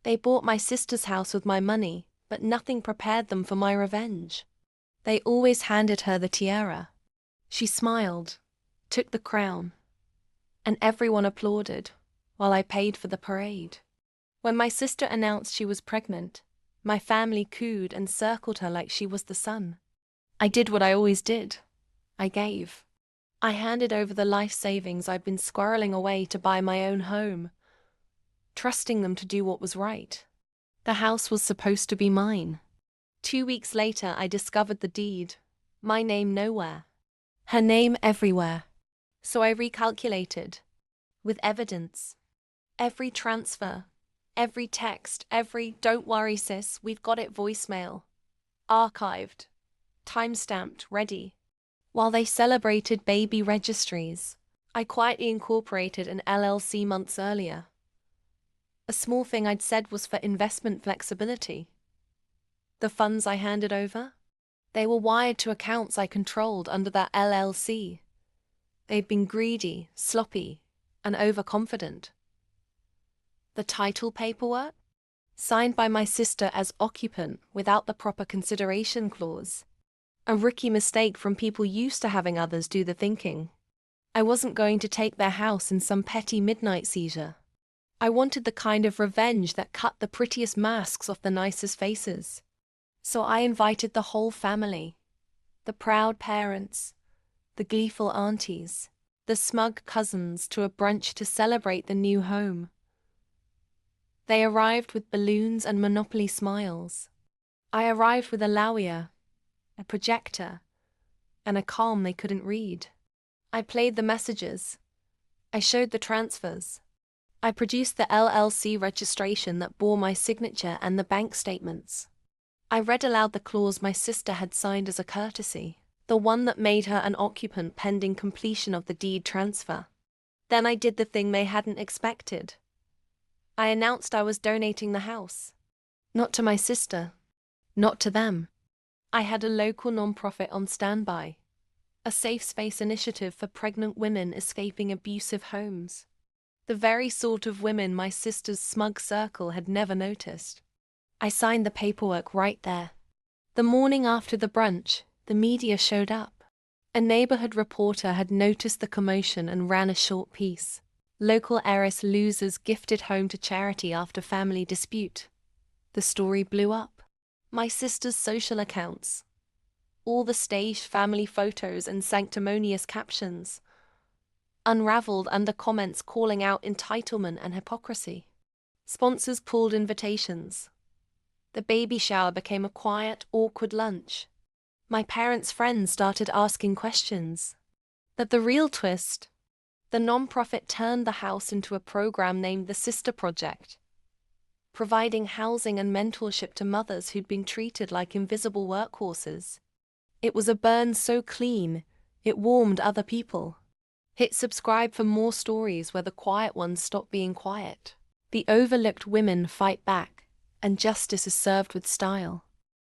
They bought my sister's house with my money, but nothing prepared them for my revenge. They always handed her the tiara. She smiled, took the crown, and everyone applauded, while I paid for the parade. When my sister announced she was pregnant, my family cooed and circled her like she was the sun. I did what I always did. I gave. I handed over the life savings I'd been squirreling away to buy my own home, trusting them to do what was right. The house was supposed to be mine. 2 weeks later, I discovered the deed. My name nowhere. Her name everywhere. So I recalculated. With evidence. Every transfer, every text, every "don't worry sis, we've got it" voicemail. Archived. Time-stamped, ready. While they celebrated baby registries, I quietly incorporated an LLC months earlier. A small thing I'd said was for investment flexibility. The funds I handed over? They were wired to accounts I controlled under that LLC. They'd been greedy, sloppy, and overconfident. The title paperwork? Signed by my sister as occupant without the proper consideration clause. A rookie mistake from people used to having others do the thinking. I wasn't going to take their house in some petty midnight seizure. I wanted the kind of revenge that cut the prettiest masks off the nicest faces. So I invited the whole family. The proud parents, the gleeful aunties, the smug cousins to a brunch to celebrate the new home. They arrived with balloons and Monopoly smiles. I arrived with a Laoya, a projector, and a calm they couldn't read. I played the messages. I showed the transfers. I produced the LLC registration that bore my signature and the bank statements. I read aloud the clause my sister had signed as a courtesy, the one that made her an occupant pending completion of the deed transfer. Then I did the thing they hadn't expected. I announced I was donating the house. Not to my sister. Not to them. I had a local nonprofit on standby. A safe space initiative for pregnant women escaping abusive homes. The very sort of women my sister's smug circle had never noticed. I signed the paperwork right there. The morning after the brunch, the media showed up. A neighborhood reporter had noticed the commotion and ran a short piece. Local heiress losers gifted home to charity after family dispute. The story blew up. My sister's social accounts. All the staged family photos and sanctimonious captions. Unraveled under comments calling out entitlement and hypocrisy. Sponsors pulled invitations. The baby shower became a quiet, awkward lunch. My parents' friends started asking questions. But the real twist, the nonprofit turned the house into a program named the Sister Project, providing housing and mentorship to mothers who'd been treated like invisible workhorses. It was a burn so clean, it warmed other people. Hit subscribe for more stories where the quiet ones stop being quiet. The overlooked women fight back, and justice is served with style.